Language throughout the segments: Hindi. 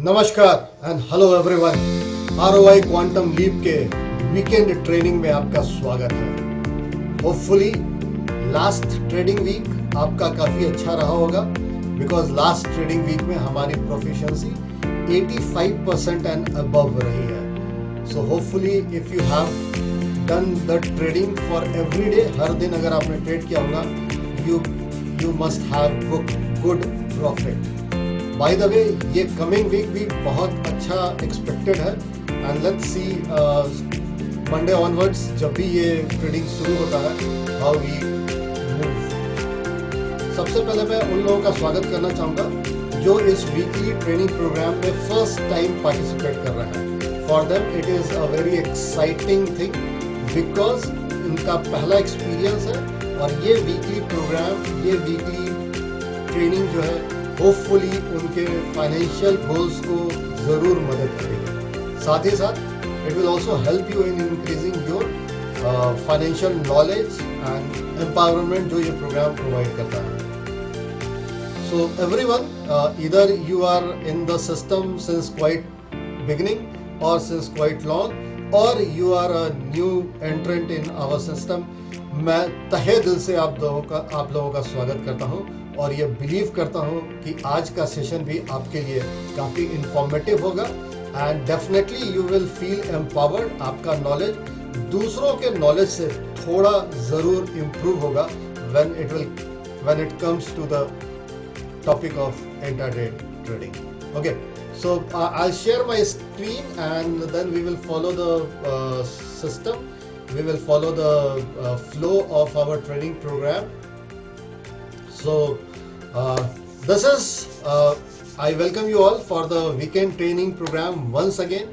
नमस्कार and hello everyone. ROI quantum leap के वीकेंड ट्रेनिंग में आपका स्वागत है। होपफुली लास्ट ट्रेडिंग वीक आपका काफ़ी अच्छा रहा होगा बिकॉज लास्ट ट्रेडिंग वीक में हमारी प्रोफिशिएंसी 85% एंड अबव रही है। So hopefully if you have done the trading for every day, हर दिन अगर आपने ट्रेड किया होगा, you must have book good profit. By the way, ये कमिंग वीक भी बहुत अच्छा एक्सपेक्टेड है and let's see Monday onwards जब भी ये ट्रेडिंग शुरू होता है हाउ वी मूव। सबसे पहले मैं उन लोगों का स्वागत करना चाहूँगा जो इस वीकली ट्रेनिंग प्रोग्राम में फर्स्ट टाइम पार्टिसिपेट कर रहे हैं। For them it is a very exciting thing because इनका पहला एक्सपीरियंस है और ये वीकली प्रोग्राम, ये वीकली ट्रेनिंग जो है होपफुली उनके फाइनेंशियल गोल्स को ज़रूर मदद करेगी। साथ ही साथ it will also help you in increasing your financial knowledge and empowerment जो ये प्रोग्राम प्रोवाइड करता है। So everyone, either you are in the system since quite beginning और सिंस क्वाइट लॉन्ग और you are a new entrant in our system, मैं तहे दिल से आप लोगों का स्वागत करता हूँ और ये बिलीव करता हूँ कि आज का सेशन भी आपके लिए काफ़ी इंफॉर्मेटिव होगा and definitely you will feel empowered. आपका नॉलेज दूसरों के नॉलेज से थोड़ा ज़रूर इम्प्रूव होगा when it comes to the topic of intraday trading. Okay, so I'll share my screen and then we will follow the system. We will follow the flow of our training program. So this is I welcome you all for the weekend training program once again,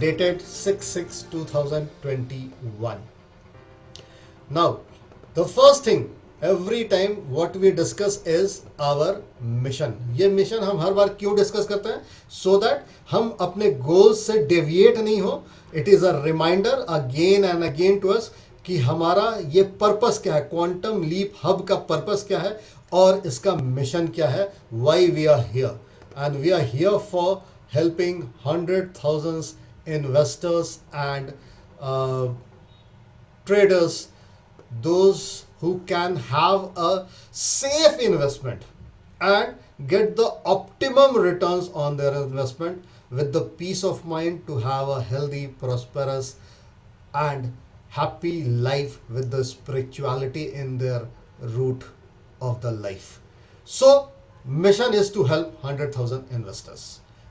dated 6/6/2021. Now the first thing, every time what we discuss is our mission. ये मिशन हम हर बार क्यों डिस्कस करते हैं? So that हम अपने गोल्स से डेविएट नहीं हो। It is a reminder again and again to us कि हमारा ये पर्पस क्या है, क्वांटम लीप हब का पर्पस क्या है और इसका मिशन क्या है, why we are here. And we are here for helping 100,000 investors and traders, those who can have a safe investment and get the optimum returns on their investment with the peace of mind to have a healthy, prosperous and happy life with the spirituality in their root of the life. So mission is to help 100,000 investors.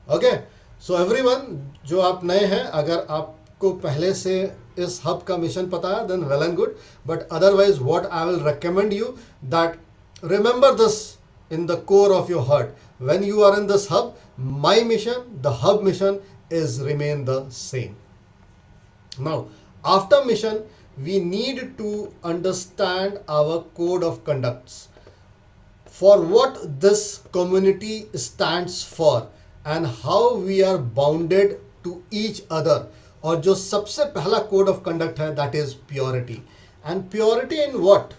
Okay, so everyone जो आप नए हैं, अगर आपको पहले से इस हब का मिशन पता है then well and good, but otherwise what I will recommend you that remember this in the core of your heart. When you are in this hub, my mission, the hub mission is remain the same. Now after mission we need to understand our code of conducts, for what this community stands for and how we are bounded to each other. और जो सबसे पहला कोड ऑफ कंडक्ट है that is purity. And purity in what?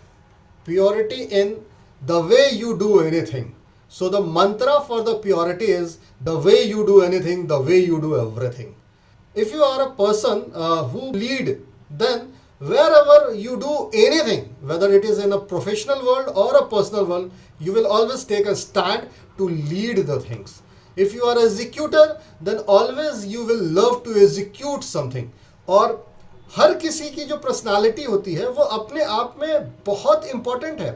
Purity in the way you do anything. So the mantra for the purity is the way you do anything, the way you do everything. If you are a person who lead, then wherever you do anything, whether it is in a professional world or a personal world, you will always take a stand to lead the things. If you are an executor, then always you will love to execute something. और हर किसी की जो पर्सनालिटी होती है वो अपने आप में बहुत इंपॉर्टेंट है।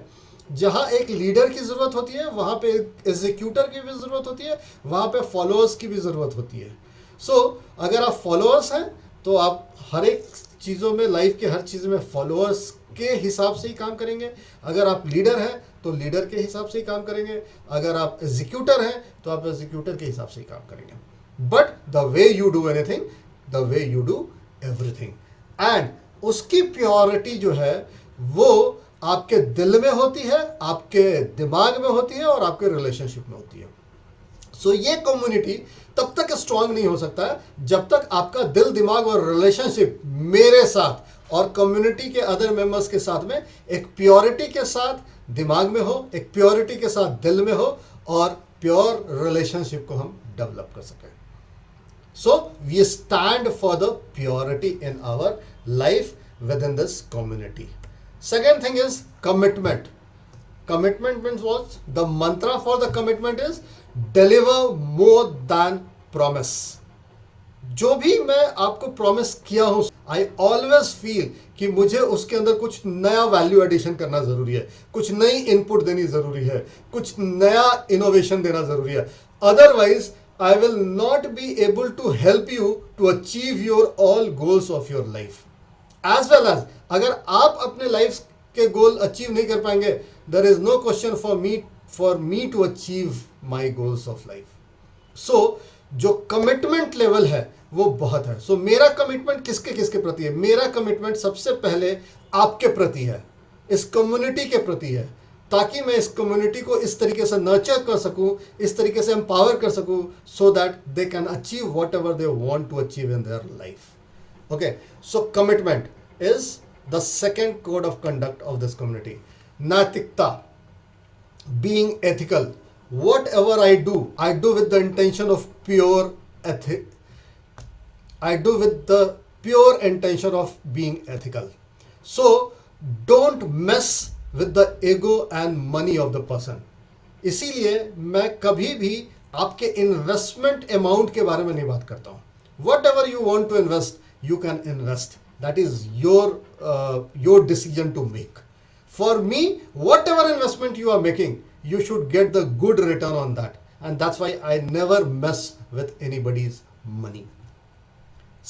जहाँ एक लीडर की ज़रूरत होती है वहाँ पे एग्जीक्यूटर की भी ज़रूरत होती है, वहाँ पे फॉलोअर्स की भी ज़रूरत होती है। सो अगर आप फॉलोअर्स हैं तो आप हर एक चीज़ों में, लाइफ के हर चीज़ में फॉलोअर्स के हिसाब से ही काम करेंगे। अगर आप लीडर हैं तो लीडर के हिसाब से ही काम करेंगे। अगर आप एग्जीक्यूटर हैं तो आप एग्जीक्यूटर के हिसाब से ही काम करेंगे। But the way you do anything, the way you do everything. And उसकी प्योरिटी जो है वो आपके दिल में होती है, आपके दिमाग में होती है और आपके रिलेशनशिप में होती है। सो ये कम्युनिटी तब तक स्ट्रांग नहीं हो सकता है जब तक आपका दिल, दिमाग और रिलेशनशिप मेरे साथ और कम्युनिटी के अदर मेंबर्स के साथ में एक प्योरिटी के साथ दिमाग में हो, एक प्योरिटी के साथ दिल में हो और प्योर रिलेशनशिप को हम डेवलप कर सकें. So we stand for the purity in our life within this community. Second thing is commitment. Commitment means what? The mantra for the commitment is deliver more than promise. जो भी मैं आपको प्रॉमिस किया हूं, आई ऑलवेज फील कि मुझे उसके अंदर कुछ नया वैल्यू एडिशन करना जरूरी है, कुछ नई इनपुट देनी जरूरी है, कुछ नया इनोवेशन देना जरूरी है. Otherwise I will not be able to help you to achieve your all goals of your life. As well as अगर आप अपने लाइफ के गोल अचीव नहीं कर पाएंगे, there is no question for me to achieve my goals of life. So जो कमिटमेंट लेवल है वो बहुत है. So मेरा कमिटमेंट किसके किसके प्रति है? मेरा कमिटमेंट सबसे पहले आपके प्रति है, इस कम्युनिटी के प्रति है, ताकि मैं इस कम्युनिटी को इस तरीके से नर्चर कर सकूं, इस तरीके से एम्पावर कर सकूं, so that they can achieve whatever they want to achieve in their life. Okay, so commitment is the second code of conduct of this community. नैतिकता, being ethical. Whatever I do with the intention of pure ethic. I do with the pure intention of being ethical. So don't mess with the ego and money of the person. इसीलिए मैं कभी भी आपके इन्वेस्टमेंट अमाउंट के बारे में नहीं बात करता हूँ. Whatever you want to invest, you can invest. That is your decision to make. For me, whatever investment you are making, you should get the good return on that. And that's why I never mess with anybody's money.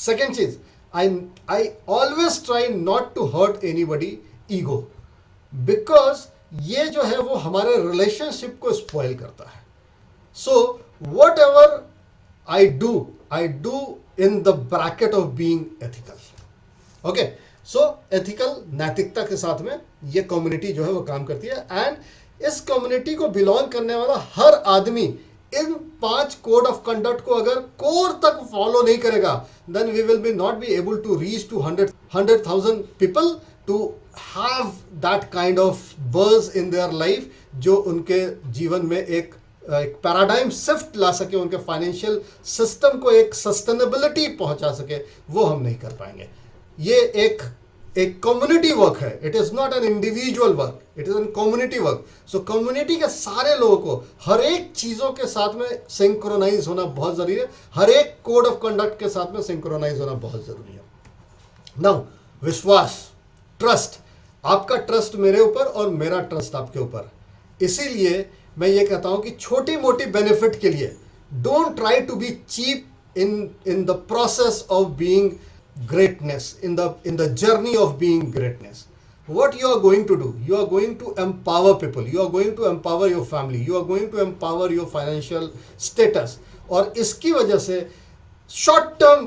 Second चीज, I always try not to hurt anybody ego, because ये जो है वो हमारे रिलेशनशिप को स्पॉइल करता है. So whatever I do in the bracket of being ethical. Okay, so ethical, नैतिकता के साथ में ये कम्युनिटी जो है वो काम करती है. एंड इस कम्युनिटी को बिलोंग करने वाला हर आदमी इन 5 कोड ऑफ कंडक्ट को अगर कोर तक फॉलो नहीं करेगा, then we will be not be able to reach to 100,000 people to have that kind of urge in their life, जो उनके जीवन में एक पैराडाइम शिफ्ट ला सके, उनके फाइनेंशियल सिस्टम को एक सस्टेनेबिलिटी पहुंचा सके. वो हम नहीं कर पाएंगे. ये एक कम्युनिटी वर्क है. It is not an individual work, it is an community work. So community के सारे लोगों को हर एक चीजों के साथ में सिंक्रोनाइज होना बहुत जरूरी है. हर एक कोड ऑफ कंडक्ट के साथ में सिंक्रोनाइज होना बहुत जरूरी है. नाउ विश्वास, ट्रस्ट. आपका ट्रस्ट मेरे ऊपर और मेरा ट्रस्ट आपके ऊपर. इसीलिए मैं ये कहता हूं कि छोटी मोटी बेनिफिट के लिए don't try to be cheap in the process of being greatness, in the journey of being greatness. What you are going to do, you are going to empower people, you are going to empower your family, you are going to empower your financial status. और इसकी वजह से शॉर्ट टर्म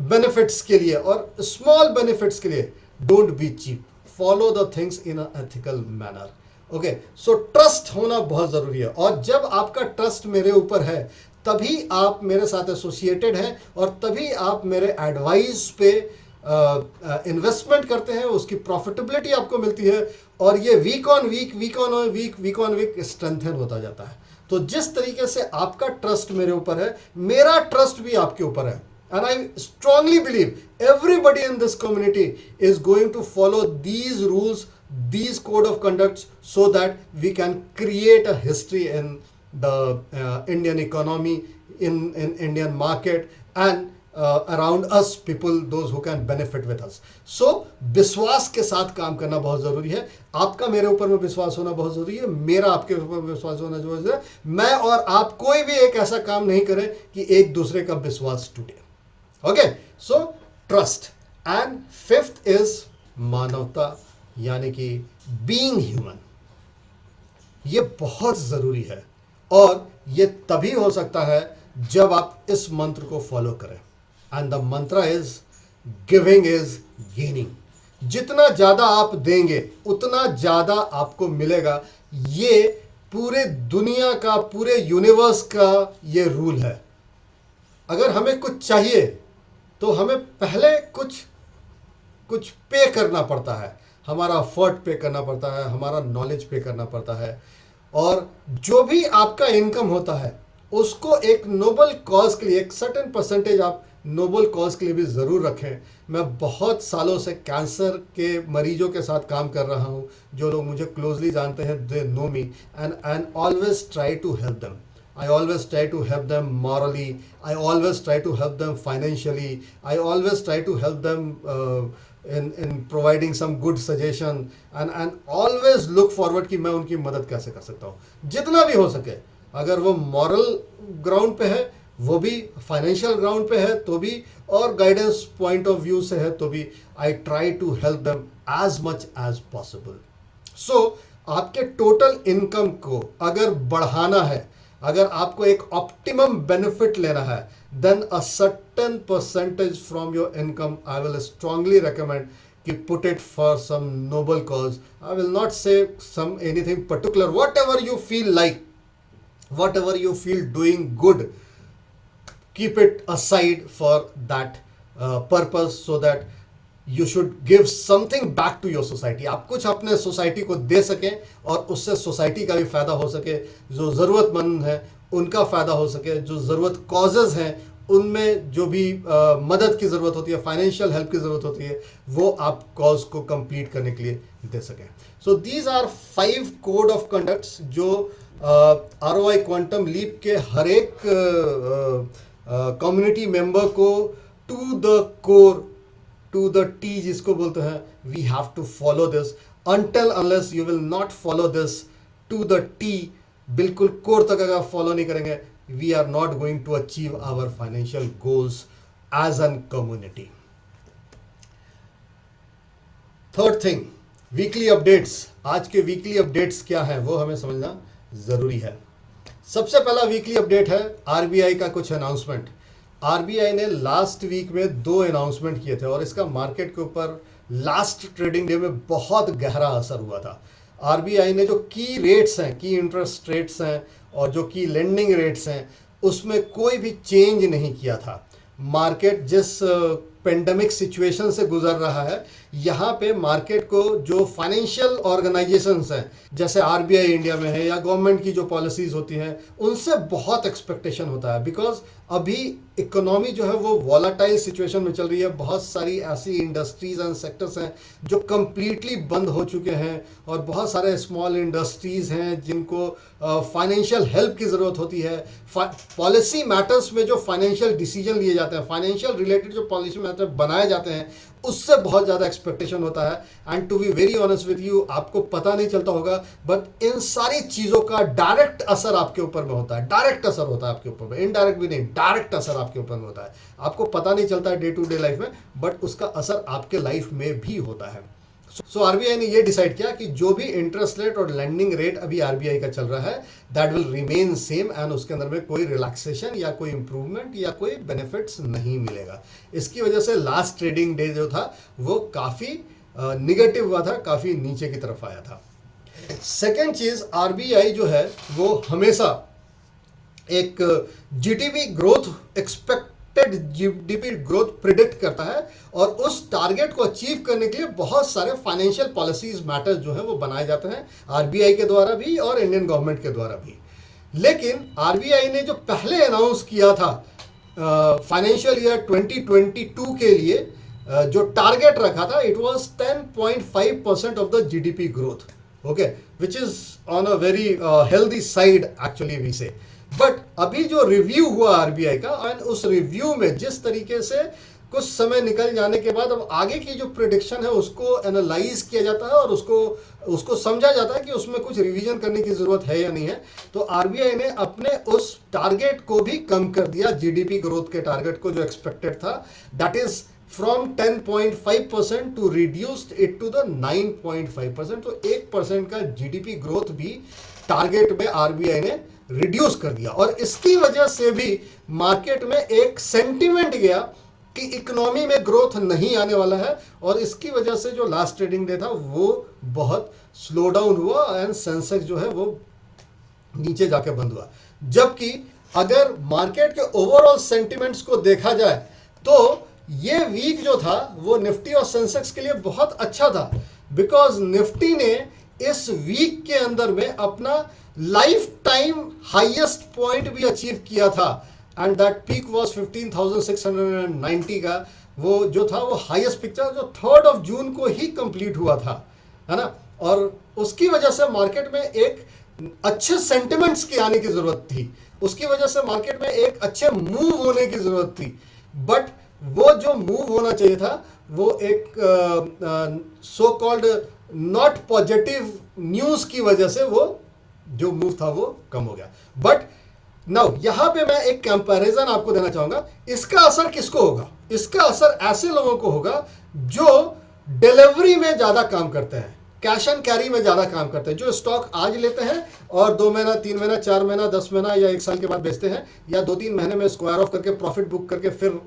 बेनिफिट्स के लिए और स्मॉल बेनिफिट्स के लिए don't be cheap, follow the things in a ethical manner. Okay, so trust होना बहुत जरूरी है. और जब आपका ट्रस्ट मेरे ऊपर है, तभी आप मेरे साथ एसोसिएटेड हैं और तभी आप मेरे एडवाइस पे इन्वेस्टमेंट करते हैं. उसकी प्रॉफिटेबिलिटी आपको मिलती है और ये वीक ऑन वीक स्ट्रेंथन होता जाता है. तो जिस तरीके से आपका ट्रस्ट मेरे ऊपर है, मेरा ट्रस्ट भी आपके ऊपर है. And I strongly believe everybody in this community is going to follow these rules, these code of conducts, so that we can create a history in the Indian economy, in Indian market, and around us people, those who can benefit with us. So विश्वास के साथ काम करना बहुत जरूरी है. आपका मेरे ऊपर में विश्वास होना बहुत जरूरी है, मेरा आपके ऊपर विश्वास होना जरूरी है. मैं और आप कोई भी एक ऐसा काम नहीं करें कि एक दूसरे का विश्वास टूटे. Okay, so trust. And fifth is मानवता, यानी कि बीइंग ह्यूमन. ये बहुत जरूरी है और ये तभी हो सकता है जब आप इस मंत्र को फॉलो करें. एंड द मंत्र इज गिविंग इज गेनिंग. जितना ज्यादा आप देंगे उतना ज्यादा आपको मिलेगा. ये पूरे दुनिया का, पूरे यूनिवर्स का ये रूल है. अगर हमें कुछ चाहिए तो हमें पहले कुछ पे करना पड़ता है. हमारा एफर्ट पे करना पड़ता है, हमारा नॉलेज पे करना पड़ता है, और जो भी आपका इनकम होता है उसको एक नोबल कॉज के लिए, एक सर्टेन परसेंटेज आप नोबल कॉज के लिए भी ज़रूर रखें। मैं बहुत सालों से कैंसर के मरीजों के साथ काम कर रहा हूँ। जो लोग मुझे क्लोजली जानते हैं, they know me, and always try to help them. I always try to help them morally. I always try to help them financially. I always try to help them in providing some good suggestion, and always look forward कि मैं उनकी मदद कैसे कर सकता हूँ जितना भी हो सके। अगर वो मॉरल ग्राउंड पे है, वो भी फाइनेंशियल ग्राउंड पे है तो भी, और गाइडेंस पॉइंट ऑफ व्यू से है तो भी, I try to help them as much as possible. So आपके टोटल इनकम को अगर बढ़ाना है, अगर आपको एक ऑप्टिमम बेनिफिट लेना है, then a certain percentage from your income I will strongly recommend कि put it for some noble cause. I will not say some anything particular, whatever you feel like, whatever you feel doing good, keep it aside for that purpose, so that you should give something back to your society। आप कुछ अपने सोसाइटी को दे सकें और उससे सोसाइटी का भी फायदा हो सके, जो ज़रूरतमंद है उनका फायदा हो सके, जो ज़रूरत कॉजेज़ हैं उनमें जो भी मदद की ज़रूरत होती है, फाइनेंशियल हेल्प की ज़रूरत होती है, वो आप कॉज को कंप्लीट करने के लिए दे सकें। So these are 5 code of conducts जो ROI क्वांटम लीप के हर एक कम्युनिटी मेंबर को to the core, to the T जिसको बोलते हैं, we have to follow this. Until unless you will not follow this to the T, बिल्कुल कोर तक अगर फॉलो नहीं करेंगे, we are not going to achieve our financial goals as an community. Third thing, weekly updates. आज के वीकली अपडेट्स क्या है वो हमें समझना जरूरी है। सबसे पहला वीकली अपडेट है आरबीआई का कुछ अनाउंसमेंट। आरबीआई ने लास्ट वीक में 2 अनाउंसमेंट किए थे और इसका मार्केट के ऊपर लास्ट ट्रेडिंग डे में बहुत गहरा असर हुआ था। आरबीआई ने जो की रेट्स हैं, की इंटरेस्ट रेट्स हैं और जो की लेंडिंग रेट्स हैं, उसमें कोई भी चेंज नहीं किया था। मार्केट जिस पेंडेमिक सिचुएशन से गुजर रहा है, यहाँ पे मार्केट को जो फाइनेंशियल ऑर्गेनाइजेशंस हैं, जैसे आरबीआई इंडिया में है या गवर्नमेंट की जो पॉलिसीज होती हैं, उनसे बहुत एक्सपेक्टेशन होता है। बिकॉज अभी इकोनॉमी जो है वो वॉलाटाइल सिचुएशन में चल रही है। बहुत सारी ऐसी इंडस्ट्रीज एंड सेक्टर्स हैं जो कंप्लीटली बंद हो चुके हैं, और बहुत सारे स्मॉल इंडस्ट्रीज हैं जिनको फाइनेंशियल हेल्प की ज़रूरत होती है। पॉलिसी मैटर्स में जो फाइनेंशियल डिसीजन लिए जाते हैं, फाइनेंशियल रिलेटेड जो पॉलिसी मैटर बनाए जाते हैं, उससे बहुत ज़्यादा एक्सपेक्टेशन होता है। And to be very honest with you, आपको पता नहीं चलता होगा, बट इन सारी चीज़ों का डायरेक्ट असर आपके ऊपर में होता है। डायरेक्ट असर होता है आपके ऊपर में, इनडायरेक्ट भी नहीं, डायरेक्ट असर आपके ऊपर में होता है। आपको पता नहीं चलता है डे टू डे लाइफ में, बट उसका असर आपके लाइफ में भी होता है। सो आरबीआई ने ये डिसाइड किया कि जो भी इंटरेस्ट रेट और लैंडिंग रेट अभी आरबीआई का चल रहा है, that will remain same, and उसके अंदर में कोई रिलैक्सेशन या कोई इंप्रूवमेंट या कोई बेनिफिट्स नहीं मिलेगा। इसकी वजह से लास्ट ट्रेडिंग डे जो था वो काफ़ी निगेटिव हुआ था, काफ़ी नीचे की तरफ आया था। सेकेंड चीज़, आरबीआई जो है वो हमेशा एक GDP growth expected GDP growth predict करता है, और उस टारगेट को अचीव करने के लिए बहुत सारे फाइनेंशियल पॉलिसीज मैटर्स जो है वो बनाए जाते हैं, आरबीआई के द्वारा भी और इंडियन गवर्नमेंट के द्वारा भी। लेकिन आरबीआई ने जो पहले अनाउंस किया था फाइनेंशियल ईयर 2022 के लिए जो टारगेट रखा था, it was 10.5% of the GDP growth, okay, which is on a very healthy side actually we say. But अभी जो रिव्यू हुआ आरबीआई का, एंड उस रिव्यू में जिस तरीके से कुछ समय निकल जाने के बाद अब आगे की जो प्रिडिक्शन है उसको एनालाइज किया जाता है और उसको समझा जाता है कि उसमें कुछ रिवीजन करने की जरूरत है या नहीं है। तो आरबीआई ने अपने उस टारगेट को भी कम कर दिया, जीडीपी ग्रोथ के टारगेट को जो एक्सपेक्टेड था, that is from 10.5% to reduced it to the 9.5%। तो 1% का जीडीपी ग्रोथ भी टारगेट में आरबीआई ने रिड्यूस कर दिया, और इसकी वजह से भी मार्केट में एक सेंटिमेंट गया कि इकोनॉमी में ग्रोथ नहीं आने वाला है, और इसकी वजह से जो लास्ट ट्रेडिंग डे था वो बहुत स्लो डाउन हुआ एंड सेंसेक्स जो है वो नीचे जाके बंद हुआ। जबकि अगर मार्केट के ओवरऑल सेंटिमेंट्स को देखा जाए तो ये वीक जो था वो निफ्टी और सेंसेक्स के लिए बहुत अच्छा था, बिकॉज निफ्टी ने इस वीक के अंदर में अपना लाइफ टाइम हाईएस्ट पॉइंट भी अचीव किया था, एंड दैट पीक वाज 15,690 का। वो जो था वो हाईएस्ट पिक था, जो 3 जून को ही कंप्लीट हुआ था, है ना। और उसकी वजह से मार्केट में एक अच्छे सेंटिमेंट्स की आने की जरूरत थी, उसकी वजह से मार्केट में एक अच्छे मूव होने की जरूरत थी। बट वो जो मूव होना चाहिए था वो एक so called not positive news की वजह से वो जो मूव था वो कम हो गया। बट नाउ यहां पे मैं एक कंपैरिजन आपको देना चाहूंगा। इसका असर किसको होगा? इसका असर ऐसे लोगों को होगा जो डिलीवरी में ज्यादा काम करते हैं, कैश एंड कैरी में ज्यादा काम करते हैं, जो स्टॉक आज लेते हैं और 2 महीना 3 महीना 4 महीना 10 महीना या 1 साल के बाद बेचते हैं, या 2-3 महीने में स्क्वायर ऑफ करके प्रॉफिट बुक करके फिर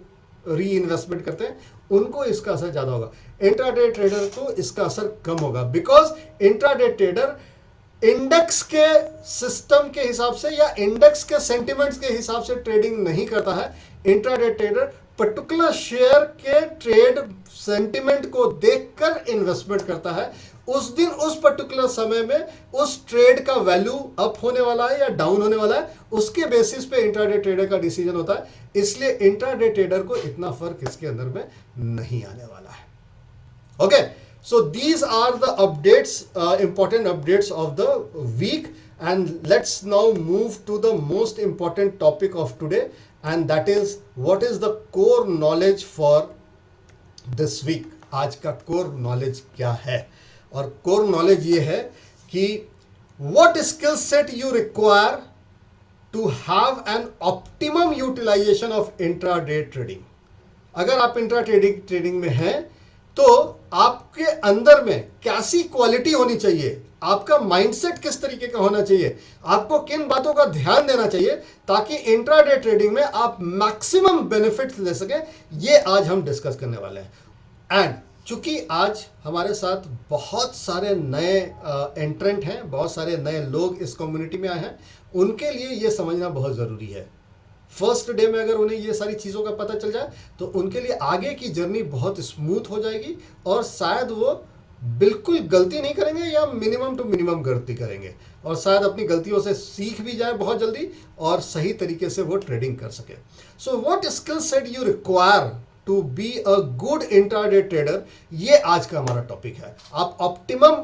री इन्वेस्टमेंट करते हैं, उनको इसका असर ज्यादा होगा। इंट्राडे ट्रेडर को इसका असर कम होगा, बिकॉज इंट्राडे ट्रेडर इंडेक्स के सिस्टम के हिसाब से या इंडेक्स के सेंटिमेंट्स के हिसाब से ट्रेडिंग नहीं करता है। इंट्राडे ट्रेडर पर्टिकुलर शेयर के ट्रेड सेंटिमेंट को देखकर इन्वेस्टमेंट करता है। उस दिन उस पर्टिकुलर समय में उस ट्रेड का वैल्यू अप होने वाला है या डाउन होने वाला है, उसके बेसिस पे इंट्राडे ट्रेडर का डिसीजन होता है। इसलिए इंट्राडे ट्रेडर को इतना फर्क इसके अंदर में नहीं आने वाला है। Okay, so these are the updates, important updates of the week, and let's now move to the most important topic of today, and that is what is the core knowledge for this week। आज का कोर नॉलेज क्या है? और कोर नॉलेज ये है कि what skill set you require to have an optimum utilization of intraday trading। अगर आप इंट्रा ट्रेडिंग में हैं तो आपके अंदर में कैसी क्वालिटी होनी चाहिए, आपका माइंडसेट किस तरीके का होना चाहिए, आपको किन बातों का ध्यान देना चाहिए ताकि इंट्राडे ट्रेडिंग में आप मैक्सिमम बेनिफिट्स ले सके, ये आज हम डिस्कस करने वाले हैं। एंड चूंकि आज हमारे साथ बहुत सारे नए एंट्रेंट हैं, बहुत सारे नए लोग इस कम्युनिटी में आए हैं, उनके लिए ये समझना बहुत ज़रूरी है। फर्स्ट डे में अगर उन्हें ये सारी चीज़ों का पता चल जाए तो उनके लिए आगे की जर्नी बहुत स्मूथ हो जाएगी, और शायद वो बिल्कुल गलती नहीं करेंगे या मिनिमम टू मिनिमम गलती करेंगे, और शायद अपनी गलतियों से सीख भी जाए बहुत जल्दी और सही तरीके से वो ट्रेडिंग कर सके। So what skill set you require to be a good intraday trader, ये आज का हमारा टॉपिक है। आप ऑप्टिमम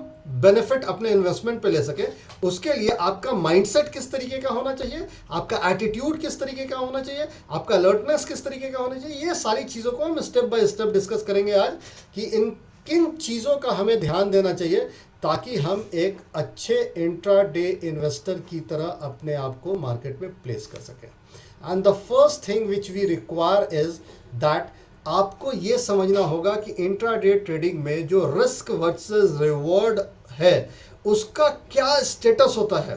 बेनिफिट अपने इन्वेस्टमेंट पे ले सके, उसके लिए आपका माइंडसेट किस तरीके का होना चाहिए, आपका एटीट्यूड किस तरीके का होना चाहिए, आपका अलर्टनेस किस तरीके का होना चाहिए, ये सारी चीज़ों को हम स्टेप बाय स्टेप डिस्कस करेंगे आज कि इन किन चीज़ों का हमें ध्यान देना चाहिए ताकि हम एक अच्छे इंट्राडे इन्वेस्टर की तरह अपने आप को मार्केट में प्लेस कर सकें। And the first thing which we require is that आपको ये समझना होगा कि इंट्राडे ट्रेडिंग में जो रिस्क वर्सेस रिवॉर्ड है उसका क्या स्टेटस होता है,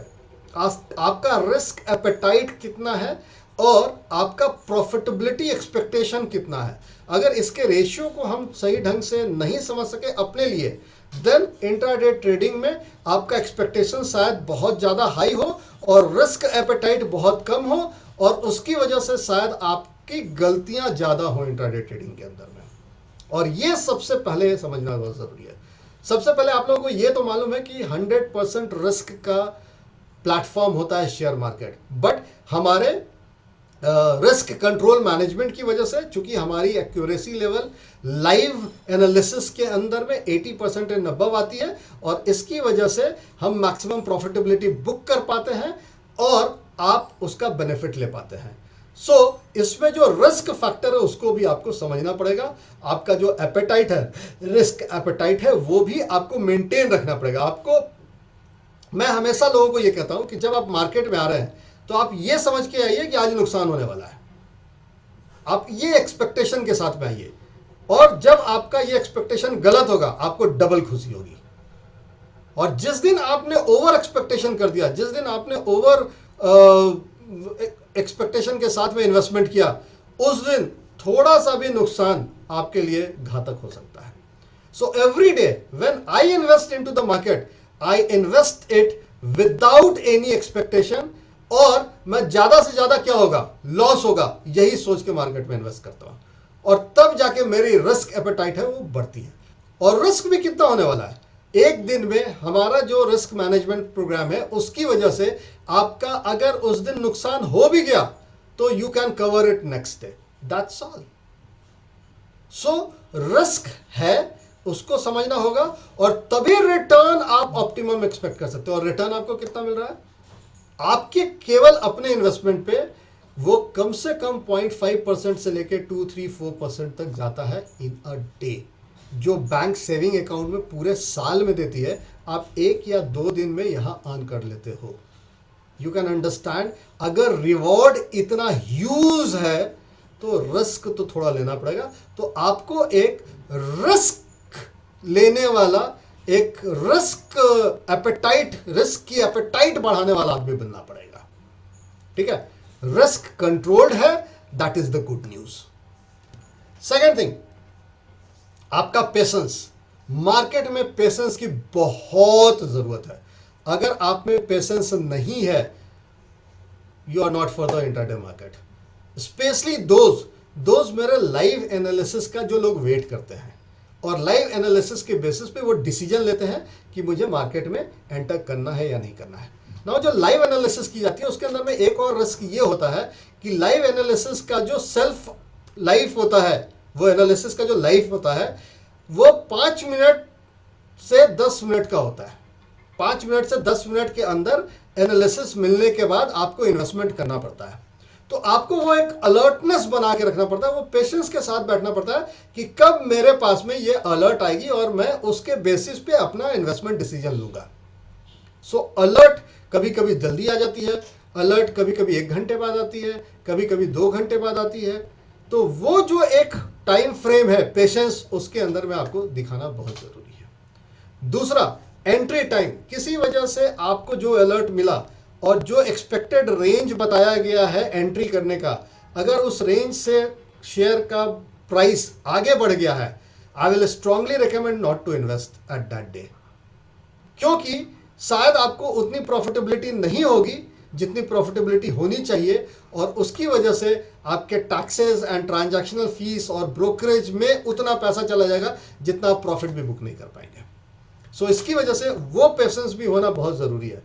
आपका रिस्क एपेटाइट कितना है और आपका प्रॉफिटेबिलिटी एक्सपेक्टेशन कितना है। अगर इसके रेशियो को हम सही ढंग से नहीं समझ सके अपने लिए, देन इंट्राडे ट्रेडिंग में आपका एक्सपेक्टेशन शायद बहुत ज़्यादा हाई हो और रिस्क एपेटाइट बहुत कम हो, और उसकी वजह से शायद आपकी गलतियां ज़्यादा हो इंट्राडे ट्रेडिंग के अंदर में। और ये सबसे पहले समझना बहुत ज़रूरी है। सबसे पहले आप लोगों को ये तो मालूम है कि 100% रिस्क का प्लेटफॉर्म होता है शेयर मार्केट, बट हमारे रिस्क कंट्रोल मैनेजमेंट की वजह से, चूंकि हमारी एक्यूरेसी लेवल लाइव एनालिसिस के अंदर में 80% एंड अबव आती है, और इसकी वजह से हम मैक्सिमम प्रॉफिटेबिलिटी बुक कर पाते हैं और आप उसका बेनिफिट ले पाते हैं। सो इसमें जो रिस्क फैक्टर है उसको भी आपको समझना पड़ेगा। आपका जो एपेटाइट है, रिस्क एपेटाइट है, वो भी आपको मेंटेन रखना पड़ेगा। आपको, मैं हमेशा लोगों को ये कहता हूं कि जब आप मार्केट में आ रहे हैं तो आप ये समझ के आइए कि आज नुकसान होने वाला है, आप ये एक्सपेक्टेशन के साथ में आइए, और जब आपका ये एक्सपेक्टेशन गलत होगा आपको डबल खुशी होगी। और जिस दिन आपने ओवर एक्सपेक्टेशन कर दिया, जिस दिन आपने ओवर एक्सपेक्टेशन के साथ में इन्वेस्टमेंट किया, उस दिन थोड़ा सा भी नुकसान आपके लिए घातक हो सकता है। So every day when I invest into the market, I invest it without any expectation, और मैं ज्यादा से ज्यादा क्या होगा, लॉस होगा, यही सोच के मार्केट में इन्वेस्ट करता हूं, और तब जाके मेरी रिस्क एपेटाइट है वो बढ़ती है। और रिस्क भी कितना होने वाला है, एक दिन में हमारा जो रिस्क मैनेजमेंट प्रोग्राम है उसकी वजह से आपका अगर उस दिन नुकसान हो भी गया तो you can cover it next day, that's all. So risk है, उसको समझना होगा और तभी रिटर्न आप ऑप्टिमम एक्सपेक्ट कर सकते हो। और रिटर्न आपको कितना मिल रहा है आपके केवल अपने इन्वेस्टमेंट पे, वो कम से कम 0.5% से लेके 2-3-4% तक जाता है इन अ डे, जो बैंक सेविंग अकाउंट में पूरे साल में देती है, आप 1 या 2 दिन में यहां अर्न कर लेते हो। यू कैन अंडरस्टैंड, अगर रिवॉर्ड इतना ह्यूज है तो रिस्क तो थोड़ा लेना पड़ेगा। तो आपको एक रिस्क लेने वाला, एक रिस्क एपेटाइट, रिस्क की एपेटाइट बढ़ाने वाला आदमी बनना पड़ेगा, ठीक है। रिस्क कंट्रोल्ड है, that is the good news. Second thing, आपका पेशेंस। मार्केट में पेशेंस की बहुत जरूरत है। अगर आप में पेशेंस नहीं है, you are not for the intraday market. Specially those मेरे लाइव एनालिसिस का जो लोग वेट करते हैं और लाइव एनालिसिस के बेसिस पे वो डिसीजन लेते हैं कि मुझे मार्केट में एंटर करना है या नहीं करना है। नाउ जो लाइव एनालिसिस की जाती है उसके अंदर में एक और रिस्क ये होता है कि लाइव एनालिसिस का जो सेल्फ लाइफ होता है, वो एनालिसिस का जो लाइफ होता है वो 5 मिनट से 10 मिनट का होता है। 5 मिनट से 10 मिनट के अंदर एनालिसिस मिलने के बाद आपको इन्वेस्टमेंट करना पड़ता है। तो आपको वो एक अलर्टनेस बना के रखना पड़ता है, वो पेशेंस के साथ बैठना पड़ता है कि कब मेरे पास में ये अलर्ट आएगी और मैं उसके बेसिस पे अपना इन्वेस्टमेंट डिसीजन लूंगा। सो अलर्ट कभी कभी जल्दी आ जाती है, अलर्ट कभी कभी 1 घंटे बाद आती है, कभी कभी 2 घंटे बाद आती है। तो वो जो एक टाइम फ्रेम है पेशेंस, उसके अंदर में आपको दिखाना बहुत जरूरी है। दूसरा, एंट्री टाइम। किसी वजह से आपको जो अलर्ट मिला और जो एक्सपेक्टेड रेंज बताया गया है एंट्री करने का, अगर उस रेंज से शेयर का प्राइस आगे बढ़ गया है, I will strongly recommend not to invest at that day, क्योंकि शायद आपको उतनी प्रॉफिटेबिलिटी नहीं होगी जितनी प्रॉफिटेबिलिटी होनी चाहिए, और उसकी वजह से आपके टैक्सेस एंड ट्रांजैक्शनल फीस और ब्रोकरेज में उतना पैसा चला जाएगा जितना आप प्रॉफिट भी बुक नहीं कर पाएंगे। सो इसकी वजह से वो पेशेंस भी होना बहुत ज़रूरी है।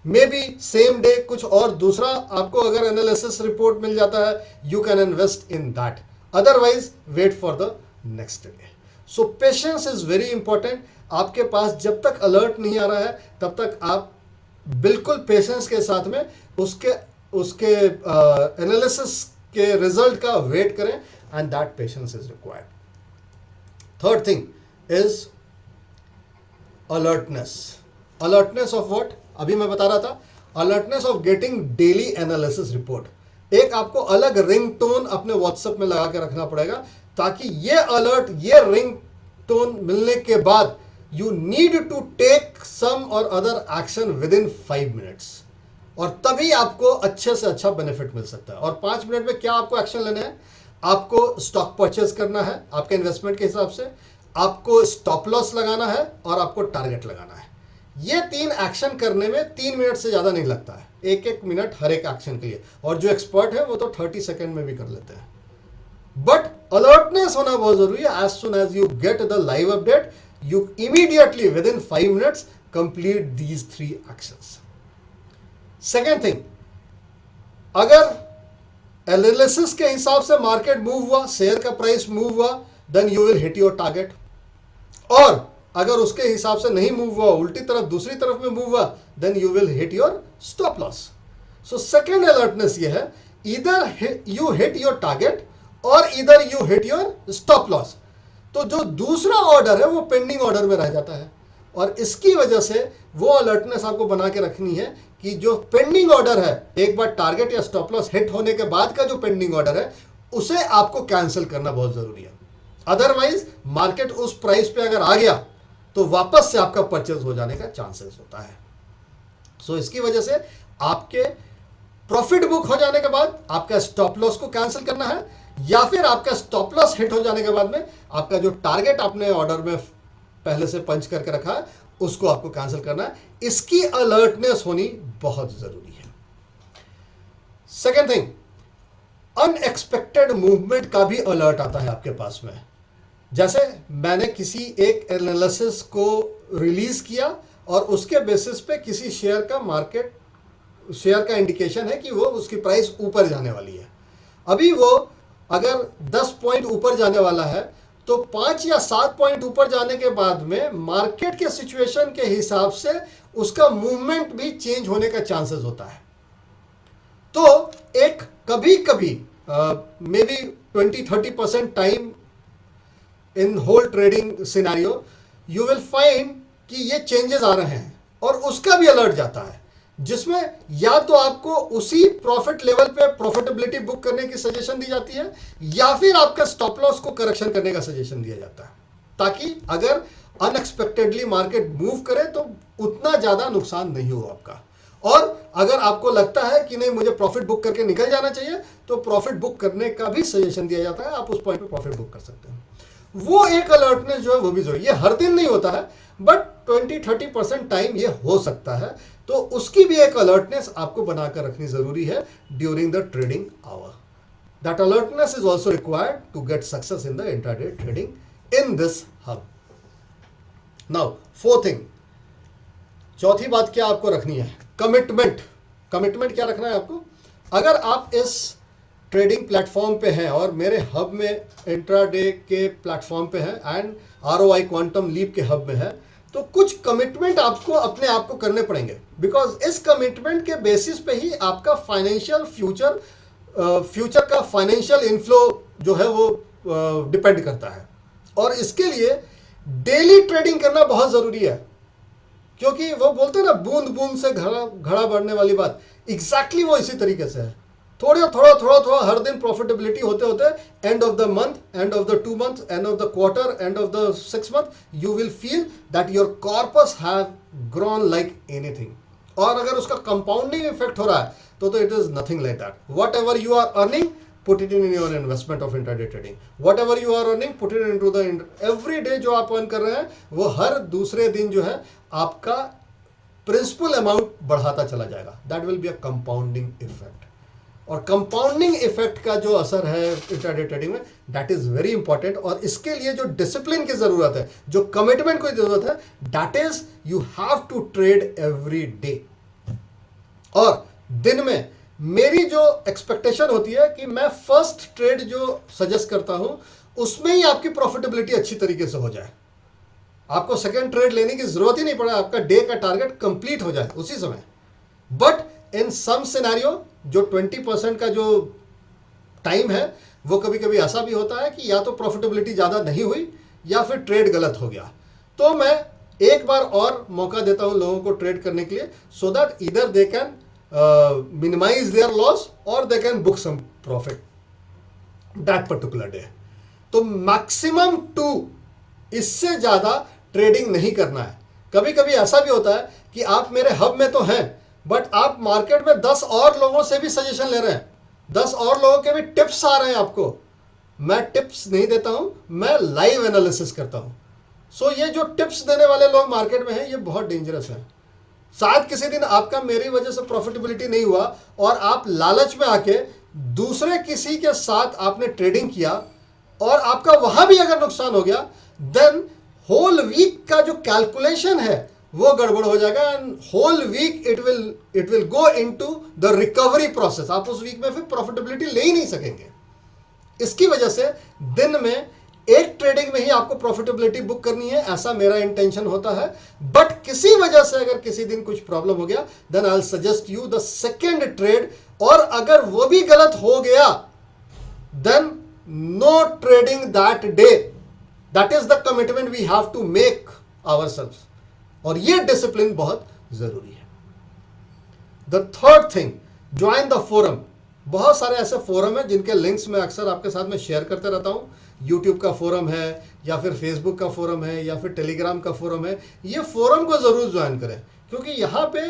मे बी सेम डे कुछ और दूसरा आपको अगर एनालिसिस रिपोर्ट मिल जाता है, you can invest in that, otherwise wait for the next day. So patience is very important. आपके पास जब तक अलर्ट नहीं आ रहा है तब तक आप बिल्कुल पेशेंस के साथ में उसके एनालिसिस के रिजल्ट का वेट करें, and that patience is required. Third thing is alertness. Alertness of what? अभी मैं बता रहा था, alertness of getting daily analysis report. एक आपको अलग रिंग टोन अपने व्हाट्सएप में लगा के रखना पड़ेगा, ताकि ये अलर्ट, ये रिंग टोन मिलने के बाद you need to take some और other action within 5 minutes, और तभी आपको अच्छे से अच्छा बेनिफिट मिल सकता है। और 5 मिनट में क्या आपको एक्शन लेने हैं? आपको स्टॉक परचेज करना है आपके इन्वेस्टमेंट के हिसाब से, आपको स्टॉप लॉस लगाना है, और आपको टारगेट लगाना है। ये 3 एक्शन करने में 3 मिनट से ज़्यादा नहीं लगता है, 1-1 मिनट हर एक एक्शन के लिए। और जो एक्सपर्ट है वो तो 30 सेकेंड में भी कर लेते हैं। बट अलर्टनेस होना बहुत जरूरी है। As soon as you get the live update, you immediately within 5 minutes complete these 3 actions. Second thing, अगर एनालिसिस के हिसाब से मार्केट मूव हुआ, शेयर का प्राइस मूव हुआ, then you will hit your target. और अगर उसके हिसाब से नहीं मूव हुआ, उल्टी तरफ दूसरी तरफ में मूव हुआ, then you will hit your stop loss. So second alertness ये है, इधर यू हिट योर टारगेट और इधर you hit your stop loss. तो जो दूसरा ऑर्डर है वो पेंडिंग ऑर्डर में रह जाता है, और इसकी वजह से वो अलर्टनेस आपको बना के रखनी है कि जो पेंडिंग ऑर्डर है, एक बार टारगेट या स्टॉप लॉस हिट होने के बाद का जो पेंडिंग ऑर्डर है, उसे आपको कैंसिल करना बहुत जरूरी है। अदरवाइज मार्केट उस प्राइस पे अगर आ गया तो वापस से आपका परचेज हो जाने का चांसेस होता है। सो इसकी वजह से आपके प्रॉफिट बुक हो जाने के बाद आपका स्टॉप लॉस को कैंसिल करना है, या फिर आपका स्टॉप लॉस हिट हो जाने के बाद में आपका जो टारगेट आपने ऑर्डर में पहले से पंच करके रखा है उसको आपको कैंसिल करना है। इसकी अलर्टनेस होनी बहुत जरूरी है। सेकेंड थिंग, अनएक्सपेक्टेड मूवमेंट का भी अलर्ट आता है आपके पास में। जैसे मैंने किसी एक एनालिसिस को रिलीज किया और उसके बेसिस पे किसी शेयर का इंडिकेशन है कि वो उसकी प्राइस ऊपर जाने वाली है। अभी वो अगर 10 पॉइंट ऊपर जाने वाला है तो 5 या 7 पॉइंट ऊपर जाने के बाद में मार्केट के सिचुएशन के हिसाब से उसका मूवमेंट भी चेंज होने का चांसेस होता है। तो एक कभी कभी maybe 20-30% time in whole trading scenario you will find कि ये चेंजेस आ रहे हैं और उसका भी अलर्ट जाता है, जिसमें या तो आपको उसी प्रॉफिट लेवल पे प्रॉफिटेबिलिटी बुक करने की सजेशन दी जाती है या फिर आपका स्टॉप लॉस को करेक्शन करने का सजेशन दिया जाता है, ताकि अगर अनएक्सपेक्टेडली मार्केट मूव करे तो उतना ज्यादा नुकसान नहीं हो आपका। और अगर आपको लगता है कि नहीं मुझे प्रॉफिट बुक करके निकल जाना चाहिए तो प्रॉफिट बुक करने का भी सजेशन दिया जाता है, आप उस पॉइंट पे प्रॉफिट बुक कर सकते हैं। वो एक अलर्टनेस जो है वो भी जरूरी, ये हर दिन नहीं होता है बट 20-30% टाइम ये हो सकता है, तो उसकी भी एक अलर्टनेस आपको बनाकर रखनी जरूरी है during the trading hour. That alertness is also required to get success in the intraday trading in this hub. Now fourth thing, चौथी बात क्या आपको रखनी है, कमिटमेंट। कमिटमेंट क्या रखना है आपको? अगर आप इस ट्रेडिंग प्लेटफॉर्म पे हैं और मेरे हब में इंट्राडे के प्लेटफॉर्म पे हैं एंड ROI क्वांटम लीप के हब में है, तो कुछ कमिटमेंट आपको अपने आप को करने पड़ेंगे, बिकॉज इस कमिटमेंट के बेसिस पे ही आपका फाइनेंशियल फ्यूचर का फाइनेंशियल इनफ्लो जो है वो डिपेंड करता है। और इसके लिए डेली ट्रेडिंग करना बहुत जरूरी है, क्योंकि वो बोलते हैं ना बूंद बूंद से घड़ा बढ़ने वाली बात, एग्जैक्टली वो इसी तरीके से है। थोड़ा हर दिन प्रॉफिटेबिलिटी होते होते end of the month, end of the 2 months, end of the quarter, end of the 6 month, you will feel that your corpus have grown like anything. और अगर उसका कंपाउंडिंग इफेक्ट हो रहा है तो it is nothing like that. Whatever you are earning, put it in your investment of intraday trading. Whatever you are earning, put it into the every day जो आप अर्न कर रहे हैं वो हर दूसरे दिन जो है आपका प्रिंसिपल अमाउंट बढ़ाता चला जाएगा। That will be a compounding effect. और कंपाउंडिंग इफेक्ट का जो असर है इंट्राडे ट्रेडिंग में, दैट इज वेरी इंपॉर्टेंट। और इसके लिए जो डिसिप्लिन की जरूरत है, जो कमिटमेंट की जरूरत है, that is you have to trade every day. और दिन में मेरी जो एक्सपेक्टेशन होती है कि मैं फर्स्ट ट्रेड जो सजेस्ट करता हूं उसमें ही आपकी प्रॉफिटेबिलिटी अच्छी तरीके से हो जाए। आपको सेकंड ट्रेड लेने की जरूरत ही नहीं पड़े, आपका डे का टारगेट कंप्लीट हो जाए उसी समय। बट इन सम सिनेरियो जो 20% का जो टाइम है वो कभी कभी ऐसा भी होता है कि या तो प्रॉफिटेबिलिटी ज्यादा नहीं हुई या फिर ट्रेड गलत हो गया, तो मैं एक बार और मौका देता हूं लोगों को ट्रेड करने के लिए, सो दैट इधर they can minimize their loss or they can book some profit that particular day। तो मैक्सिमम 2, इससे ज्यादा ट्रेडिंग नहीं करना है। कभी कभी ऐसा भी होता है कि आप मेरे हब में तो हैं बट आप मार्केट में 10 और लोगों से भी सजेशन ले रहे हैं, 10 और लोगों के भी टिप्स आ रहे हैं आपको। मैं टिप्स नहीं देता हूं, मैं लाइव एनालिसिस करता हूं। सो ये जो टिप्स देने वाले लोग मार्केट में हैं ये बहुत डेंजरस है। शायद किसी दिन आपका मेरी वजह से प्रॉफिटेबिलिटी नहीं हुआ और आप लालच में आके दूसरे किसी के साथ आपने ट्रेडिंग किया और आपका वहां भी अगर नुकसान हो गया, देन होल वीक का जो कैलकुलेशन है वो गड़बड़ हो जाएगा and whole week it will go into the recovery process. आप उस वीक में फिर प्रॉफिटेबिलिटी ले ही नहीं सकेंगे। इसकी वजह से दिन में एक ट्रेडिंग में ही आपको प्रॉफिटेबिलिटी बुक करनी है, ऐसा मेरा इंटेंशन होता है। बट किसी वजह से अगर किसी दिन कुछ प्रॉब्लम हो गया, then I will suggest you the second trade. और अगर वो भी गलत हो गया, then no trading that day. That is the commitment we have to make ourselves. और ये डिसिप्लिन बहुत जरूरी है। The third thing, join the forum. बहुत सारे ऐसे फोरम है जिनके लिंक्स मैं अक्सर आपके साथ में शेयर करते रहता हूं। यूट्यूब का फोरम है या फिर फेसबुक का फोरम है या फिर टेलीग्राम का फोरम है। ये फोरम को जरूर ज्वाइन करें, क्योंकि यहाँ पे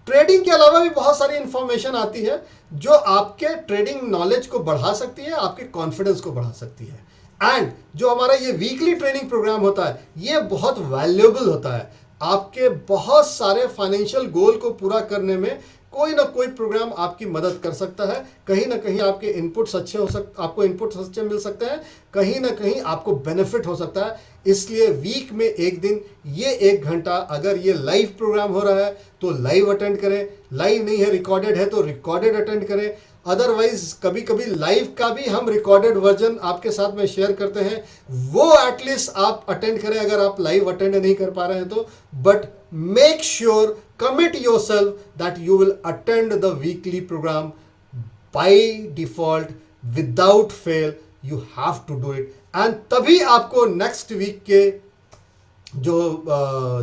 ट्रेडिंग के अलावा भी बहुत सारी इंफॉर्मेशन आती है जो आपके ट्रेडिंग नॉलेज को बढ़ा सकती है, आपके कॉन्फिडेंस को बढ़ा सकती है। एंड जो हमारा ये वीकली ट्रेनिंग प्रोग्राम होता है ये बहुत वैल्यूएबल होता है। आपके बहुत सारे फाइनेंशियल गोल को पूरा करने में कोई ना कोई प्रोग्राम आपकी मदद कर सकता है। कहीं ना कहीं आपके इनपुट्स अच्छे हो सकते, आपको इनपुट्स अच्छे मिल सकते हैं, कहीं ना कहीं आपको बेनिफिट हो सकता है। इसलिए वीक में एक दिन ये 1 घंटा अगर ये लाइव प्रोग्राम हो रहा है तो लाइव अटेंड करें, लाइव नहीं है रिकॉर्डेड है तो रिकॉर्डेड अटेंड करें। अदरवाइज कभी कभी लाइव का भी हम रिकॉर्डेड वर्जन आपके साथ में शेयर करते हैं, वो एटलीस्ट आप अटेंड करें अगर आप लाइव अटेंड नहीं कर पा रहे हैं तो। But make sure, commit yourself that you will attend the weekly program by default without fail. You have to do it, and तभी आपको नेक्स्ट वीक के जो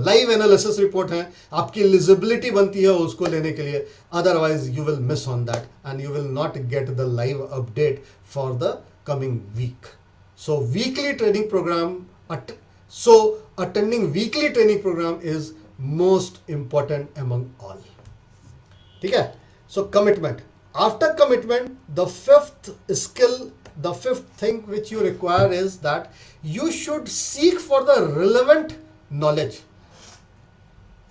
लाइव एनालिसिस रिपोर्ट है आपकी एलिजिबिलिटी बनती है उसको लेने के लिए। Otherwise you will miss on that and you will not get the live update for the coming week. So weekly training programme, attending weekly training program is most important among all. ठीक है? So commitment. After commitment, the fifth skill, the fifth thing which you require is that you should seek for the relevant knowledge.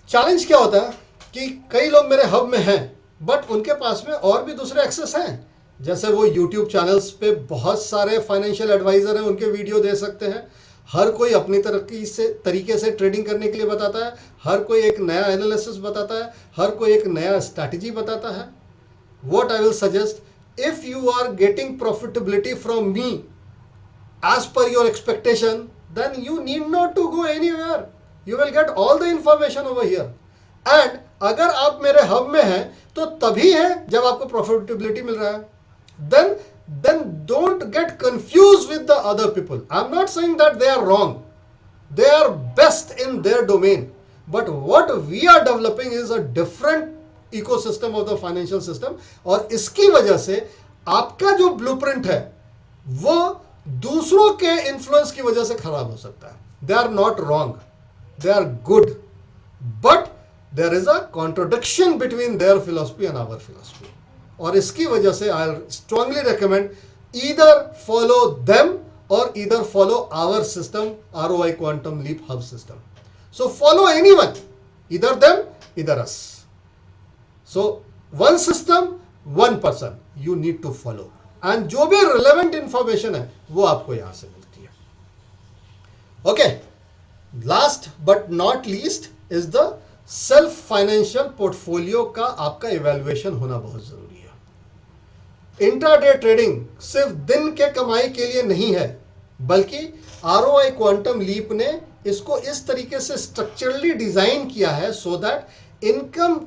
Challenge क्या होता है कि कई लोग मेरे हब में हैं बट उनके पास में और भी दूसरे एक्सेस हैं। जैसे वो यूट्यूब चैनल्स पे बहुत सारे फाइनेंशियल एडवाइजर हैं, उनके वीडियो दे सकते हैं। हर कोई अपनी तरीके से ट्रेडिंग करने के लिए बताता है, हर कोई एक नया एनालिसिस बताता है, हर कोई एक नया स्ट्रैटेजी बताता है। What I will suggest, if you are getting profitability from me as per your expectation, then you need not to go anywhere, you will get all the information over here. And अगर आप मेरे हब में हैं तो तभी है जब आपको प्रॉफिटेबिलिटी मिल रहा है। then don't get confused with the other people. I'm not saying that they are wrong, they are best in their domain, but what we are developing is a different ecosystem of the financial system, और इसकी वजह से आपका जो ब्लूप्रिंट है वो दूसरों के इन्फ्लुएंस की वजह से खराब हो सकता है। They are not wrong, they are good, but there is a contradiction between their philosophy and our philosophy, और इसकी वजह से I strongly recommend either follow them और either follow our system, ROI quantum leap hub system. So follow anyone, either them either us. So one system one person you need to follow, and जो भी रिलेवेंट इंफॉर्मेशन है वो आपको यहां से मिलती है। Okay, last but not least is the self financial portfolio का आपका इवैल्यूएशन होना बहुत जरूरी है। इंट्राडे ट्रेडिंग सिर्फ दिन के कमाई के लिए नहीं है, बल्कि ROI क्वांटम लीप ने इसको इस तरीके से स्ट्रक्चरली डिजाइन किया है सो दैट इनकम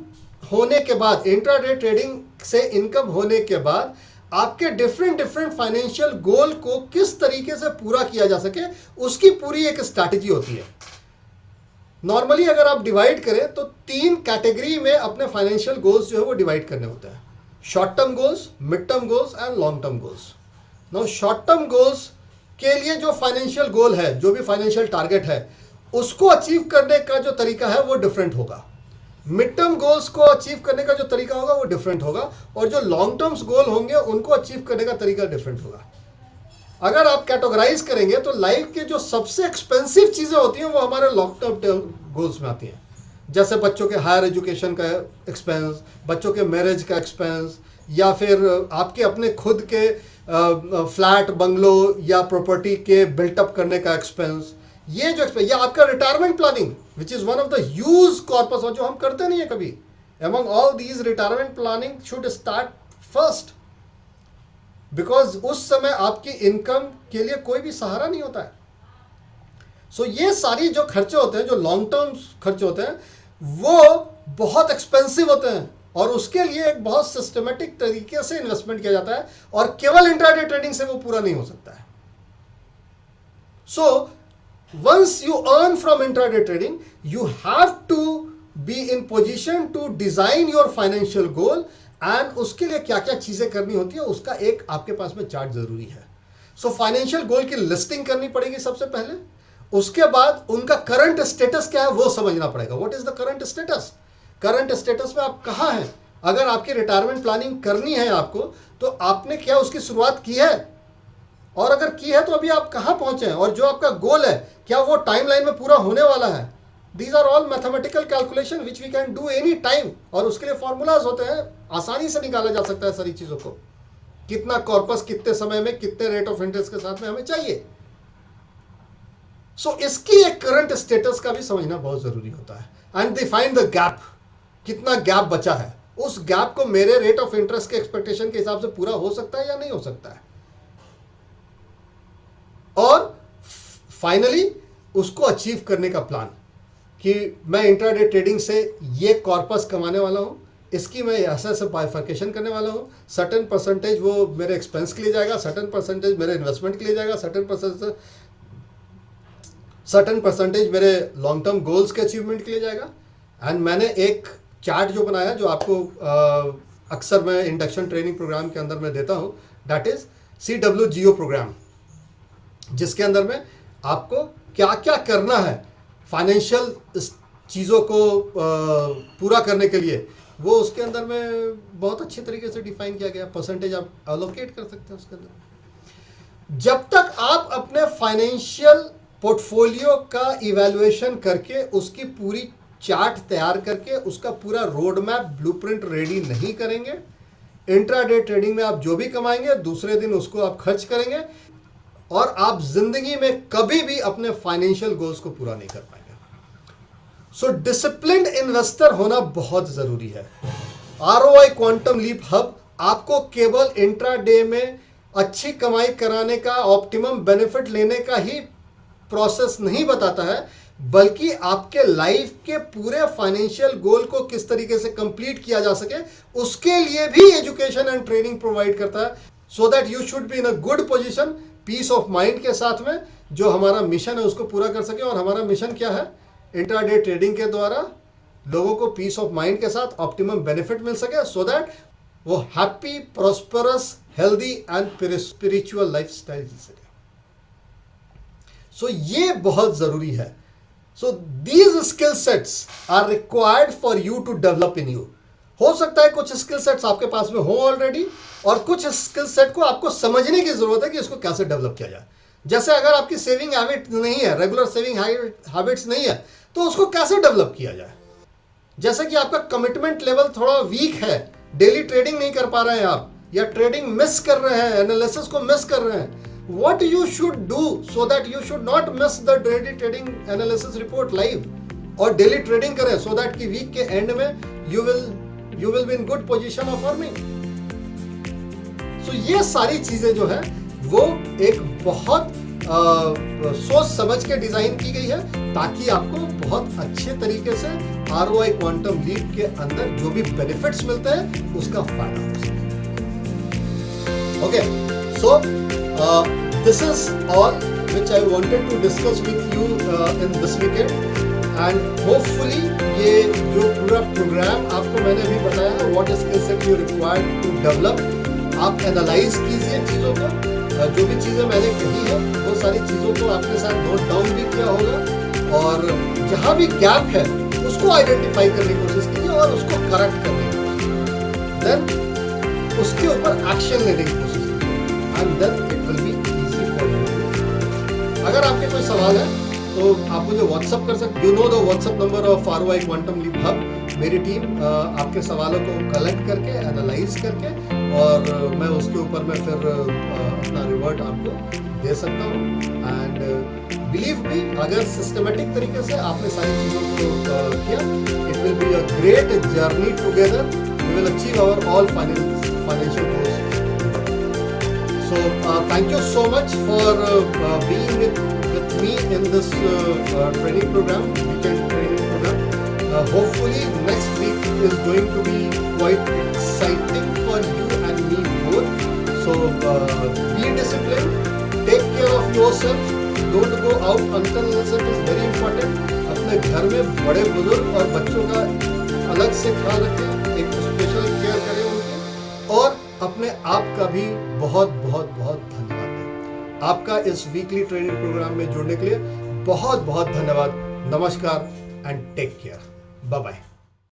होने के बाद, इंट्राडे ट्रेडिंग से इनकम होने के बाद आपके डिफरेंट फाइनेंशियल गोल को किस तरीके से पूरा किया जा सके, उसकी पूरी एक स्ट्रैटेजी होती है। नॉर्मली अगर आप डिवाइड करें तो 3 कैटेगरी में अपने फाइनेंशियल गोल्स जो है वो डिवाइड करने होते हैं: short term goals, mid term goals and long term goals. Now short term goals के लिए जो फाइनेंशियल गोल है, जो भी फाइनेंशियल टारगेट है, उसको अचीव करने का जो तरीका है वो डिफरेंट होगा। मिड टर्म गोल्स को अचीव करने का जो तरीका होगा वो डिफरेंट होगा, और जो लॉन्ग टर्म्स गोल होंगे उनको अचीव करने का तरीका डिफरेंट होगा। अगर आप कैटेगराइज करेंगे तो लाइफ के जो सबसे एक्सपेंसिव चीजें होती हैं वो हमारे लॉन्ग टर्म गोल्स में आती हैं, जैसे बच्चों के हायर एजुकेशन का एक्सपेंस, बच्चों के मैरिज का एक्सपेंस, या फिर आपके अपने खुद के फ्लैट बंगलो या प्रॉपर्टी के बिल्टअप करने का एक्सपेंस, ये जो एक्सपेंस, या आपका retirement planning which is one of the huge corpus, और जो हम करते नहीं है कभी। Among all these retirement planning should start first, because उस समय आपकी इनकम के लिए कोई भी सहारा नहीं होता है। सो ये सारी जो खर्चे होते हैं, जो लॉन्ग टर्म खर्चे होते हैं, वो बहुत एक्सपेंसिव होते हैं, और उसके लिए एक बहुत सिस्टमेटिक तरीके से इन्वेस्टमेंट किया जाता है, और केवल इंट्राडे ट्रेडिंग से वो पूरा नहीं हो सकता है। So once you earn from intraday trading, you have to be in position to design your financial goal, and उसके लिए क्या क्या चीजें करनी होती है उसका एक आपके पास में चार्ट जरूरी है। सो फाइनेंशियल गोल की लिस्टिंग करनी पड़ेगी सबसे पहले, उसके बाद उनका करंट स्टेटस क्या है वो समझना पड़ेगा। What is the current status? Current status में आप कहाँ हैं? अगर आपकी रिटायरमेंट प्लानिंग करनी है आपको, तो आपने क्या उसकी शुरुआत की है, और अगर की है तो अभी आप कहाँ पहुंचे हैं, और जो आपका गोल है क्या वो टाइमलाइन में पूरा होने वाला है, these are all mathematical calculation which we can do any time, और उसके लिए फॉर्मूलाज होते हैं, आसानी से निकाला जा सकता है सारी चीजों को। कितना कॉर्पस कितने समय में कितने रेट ऑफ इंटरेस्ट के साथ में हमें चाहिए। सो इसकी एक करंट स्टेटस का भी समझना बहुत जरूरी होता है। एंड डिफाइन द गैप, कितना गैप बचा है, उस गैप को मेरे रेट ऑफ इंटरेस्ट के एक्सपेक्टेशन के हिसाब से पूरा हो सकता है या नहीं हो सकता है। और फाइनली उसको अचीव करने का प्लान, कि मैं इंट्राडे ट्रेडिंग से ये कॉर्पस कमाने वाला हूं, इसकी मैं ऐसा ऐसा बाइफर्केशन करने वाला हूं, सर्टेन परसेंटेज वो मेरे एक्सपेंस के लिए जाएगा, सर्टेन परसेंटेज मेरे इन्वेस्टमेंट के लिए जाएगा, सर्टेन परसेंटेज मेरे लॉन्ग टर्म गोल्स के अचीवमेंट के लिए जाएगा। एंड मैंने एक चार्ट जो बनाया, जो आपको अक्सर मैं इंडक्शन ट्रेनिंग प्रोग्राम के अंदर मैं देता हूं, दैट इज CWGO प्रोग्राम, जिसके अंदर में आपको क्या क्या करना है फाइनेंशियल चीज़ों को पूरा करने के लिए, वो उसके अंदर में बहुत अच्छे तरीके से डिफाइन किया गया। परसेंटेज आप एलोकेट कर सकते हैं उसके अंदर। जब तक आप अपने फाइनेंशियल पोर्टफोलियो का इवैल्यूएशन करके उसकी पूरी चार्ट तैयार करके उसका पूरा रोड मैप ब्लूप्रिंट रेडी नहीं करेंगे, इंट्राडे ट्रेडिंग में आप जो भी कमाएंगे दूसरे दिन उसको आप खर्च करेंगे, और आप जिंदगी में कभी भी अपने फाइनेंशियल गोल्स को पूरा नहीं कर पाएंगे। सो डिसिप्लिन्ड इन्वेस्टर होना बहुत जरूरी है। ROI क्वांटम लीप हब आपको केवल इंट्राडे में अच्छी कमाई कराने का, ऑप्टिमम बेनिफिट लेने का ही प्रोसेस नहीं बताता है, बल्कि आपके लाइफ के पूरे फाइनेंशियल गोल को किस तरीके से कंप्लीट किया जा सके उसके लिए भी एजुकेशन एंड ट्रेनिंग प्रोवाइड करता है, so that you should be in a good position, peace of mind के साथ में जो हमारा मिशन है उसको पूरा कर सके। और हमारा मिशन क्या है? इंट्राडे ट्रेडिंग के द्वारा लोगों को पीस ऑफ माइंड के साथ ऑप्टिमम बेनिफिट मिल सके, सो दैट वो happy, prosperous, healthy and spiritual life style जी सके। सो ये बहुत जरूरी है। So these skill sets are required for you to develop in you. हो सकता है कुछ स्किल सेट्स आपके पास में हो ऑलरेडी, और कुछ स्किल सेट को आपको समझने की जरूरत है कि इसको कैसे डेवलप किया जाए। जैसे अगर आपकी सेविंग हैबिट नहीं है, रेगुलर सेविंग हैबिट्स नहीं है, तो उसको कैसे डेवलप किया जाए। जैसे कि आपका कमिटमेंट लेवल थोड़ा वीक है, डेली ट्रेडिंग नहीं कर पा रहे हैं आप, या ट्रेडिंग मिस कर रहे हैं, एनालिसिस को मिस कर रहे हैं, what you should do so that you should not miss the daily trading analysis report live, और डेली ट्रेडिंग करें so that कि वीक के एंड में you will be in good position of earning। so ये सारी चीजें जो है वो एक बहुत सोच समझ के डिजाइन की गई है, ताकि आपको बहुत अच्छे तरीके से ROI क्वांटम लीप के अंदर जो भी बेनिफिट्स मिलते हैं उसका फायदा हो सके। Okay, so this is all which I wanted to discuss with you in this weekend, and hopefully ये जो पूरा प्रोग्राम आपको मैंने अभी बताया है, what skills that you required to develop, आप एनालाइज कीजिए चीज़ों को, जो भी चीज़ें मैंने कही है वो सारी चीज़ों को आपके साथ नोट डाउन भी किया होगा, और जहाँ भी गैप है उसको आइडेंटिफाई करने की कोशिश कीजिए और उसको करेक्ट करने की कोशिश कीजिए, देन उसके ऊपर एक्शन लेने की कोशिश कीजिए, and then it will be easy for you. अगर आपके कोई सवाल है तो आप मुझे व्हाट्सअप कर सकते, you know the WhatsApp number of ROI quantum leap hub. मेरी टीम आपके सवालों को कलेक्ट करके, एनालाइज करके, और मैं उसके ऊपर मैं फिर अपना रिवर्ट आपको दे सकता हूँ। एंड बिलीव मी, अगर सिस्टमेटिक तरीके से आपने सारी चीज़ों को किया, it will be a great journey together, we will achieve our all financial goals. So thank you so much for being with me in this training program, weekend training program. Hopefully next week is going to be quite exciting for you and me both. So be disciplined, take care of yourself, don't go out until unless it is very important. अपने घर में बड़े बुजुर्ग और बच्चों का अलग से ख्याल रखें, एक स्पेशल केयर करें उनकी, और अपने आप का भी बहुत बहुत बहुत धन्यवाद दें। आपका इस वीकली ट्रेनिंग प्रोग्राम में जुड़ने के लिए बहुत बहुत धन्यवाद। नमस्कार and take care, bye bye.